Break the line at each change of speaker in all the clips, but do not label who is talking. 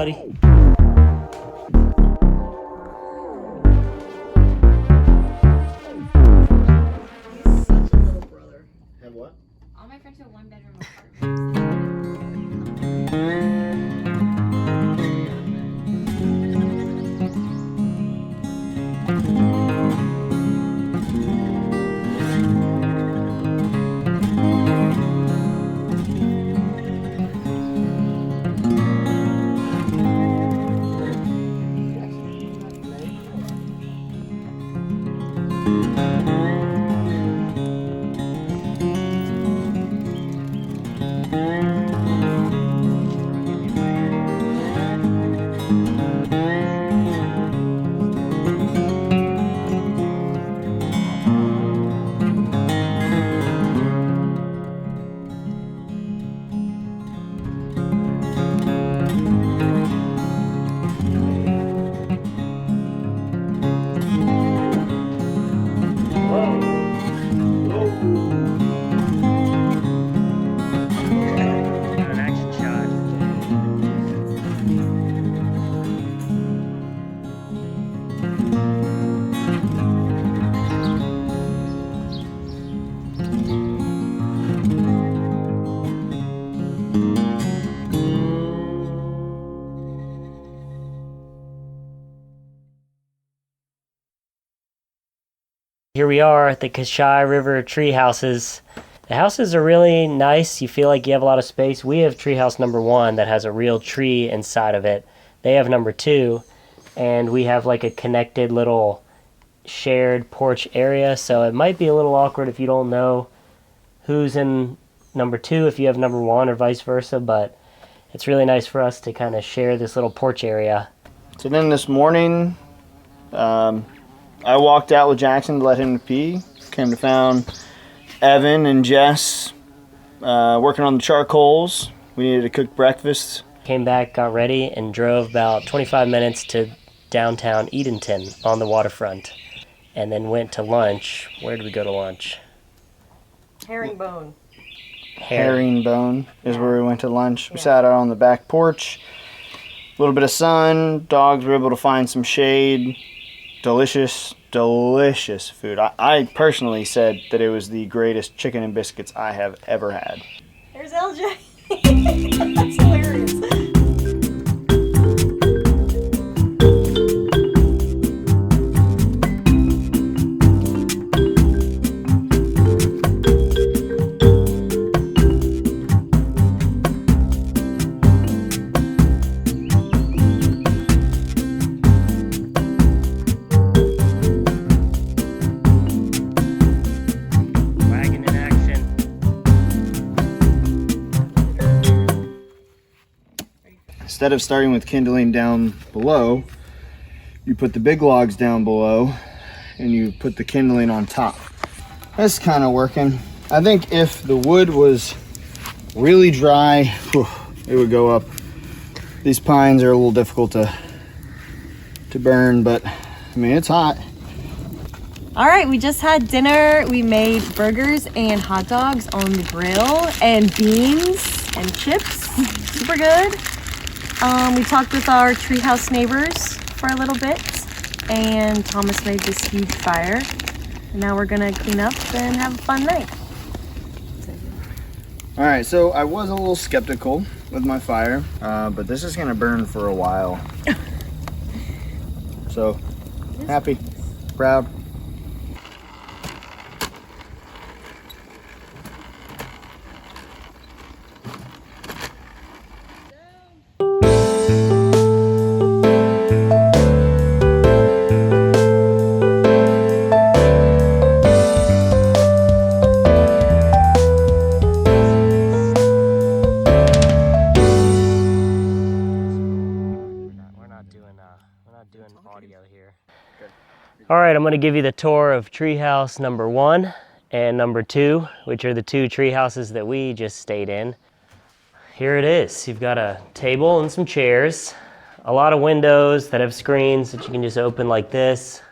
buddy.
He's such a little brother.
Have what?
All my friends have one-bedroom apartments.
An action shot. Here we are at the Cashie River Treehouses. The houses are really nice. You feel like you have a lot of space. We have treehouse number 1 that has a real tree inside of it. They have number 2, and we have like a connected little shared porch area. So it might be a little awkward if you don't know who's in number 2, if you have number 1 or vice versa. But it's really nice for us to kind of share this little porch area.
So then this morning, I walked out with Jackson to let him pee. Came to found Evan and Jess working on the charcoals. We needed to cook breakfast.
Came back, got ready, and drove about 25 minutes to downtown Edenton on the waterfront. And then went to lunch. Where did we go to lunch?
Herringbone.
Herringbone is where we went to lunch. We sat out on the back porch. A little bit of sun. Dogs were able to find some shade. Delicious, delicious food. I personally said that it was the greatest chicken and biscuits I have ever had.
There's LJ. That's hilarious.
Wagon in action.
Instead of starting with kindling down below, you put the big logs down below and you put the kindling on top. That's kind of working. I think if the wood was really dry, whew, it would go up. These pines are a little difficult to burn, but I mean, it's hot.
All right, we just had dinner. We made burgers and hot dogs on the grill and beans and chips. Super good. We talked with our treehouse neighbors for a little bit, and Thomas made this huge fire. And now we're gonna clean up and have a fun night.
All right, so I was a little skeptical with my fire, but this is gonna burn for a while. So, happy, proud.
Audio here. All right, I'm going to give you the tour of treehouse number 1 and number 2, which are the 2 tree houses that we just stayed in. Here it is. You've got a table and some chairs, a lot of windows that have screens that you can just open like this.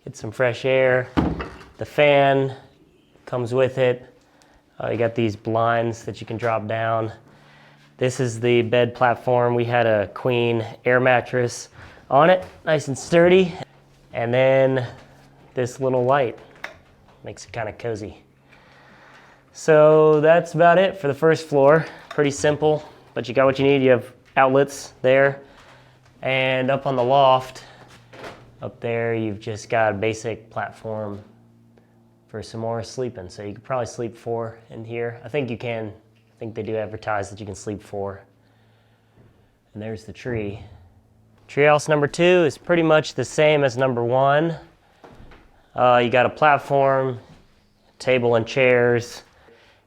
Get some fresh air. The fan comes with it. You got these blinds that you can drop down. This is the bed platform. We had a queen air mattress on it, nice and sturdy. And then this little light makes it kind of cozy. So that's about it for the first floor. Pretty simple, but you got what you need. You have outlets there. And up on the loft, up there, you've just got a basic platform for some more sleeping. So you could probably sleep 4 in here. I think you can. I think they do advertise that you can sleep 4. And there's the tree. Treehouse number 2 is pretty much the same as number 1. You got a platform, table and chairs.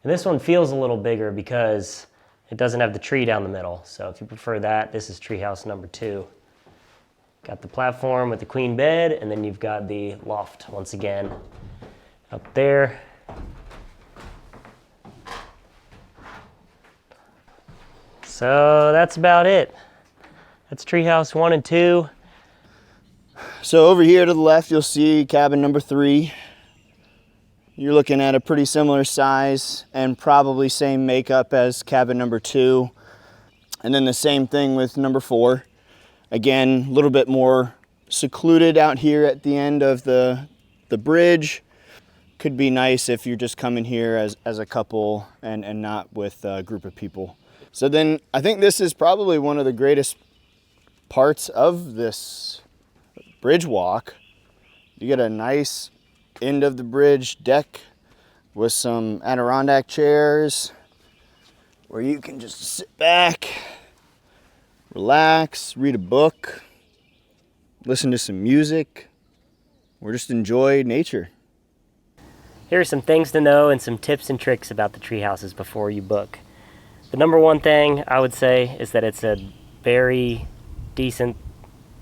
And this one feels a little bigger because it doesn't have the tree down the middle. So if you prefer that, this is treehouse number 2. Got the platform with the queen bed, and then you've got the loft once again up there. So that's about it. That's treehouse 1 and 2.
So over here to the left, you'll see cabin number 3. You're looking at a pretty similar size and probably same makeup as cabin number 2. And then the same thing with number 4. Again, a little bit more secluded out here at the end of the bridge. Could be nice if you're just coming here as a couple and not with a group of people. So then I think this is probably one of the greatest parts of this bridge walk. You get a nice end of the bridge deck with some Adirondack chairs where you can just sit back, relax, read a book, listen to some music, or just enjoy nature.
Here are some things to know and some tips and tricks about the tree houses before you book. The number one thing I would say is that it's a very decent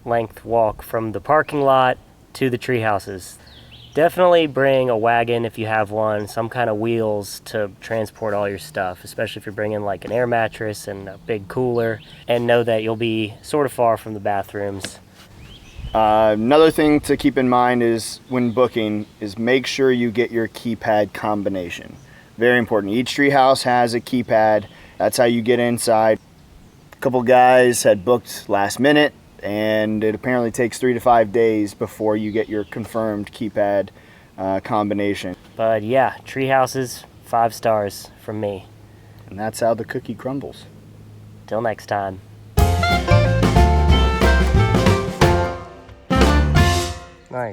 length walk from the parking lot to the tree houses. Definitely bring a wagon if you have one, some kind of wheels to transport all your stuff, especially if you're bringing like an air mattress and a big cooler, and know that you'll be sort of far from the bathrooms.
Another thing to keep in mind is when booking is make sure you get your keypad combination. Very important. Each tree house has a keypad. That's how you get inside. A couple guys had booked last minute, and it apparently takes 3 to 5 days before you get your confirmed keypad combination.
But yeah, tree houses, 5 stars from me.
And that's how the cookie crumbles.
Till next time.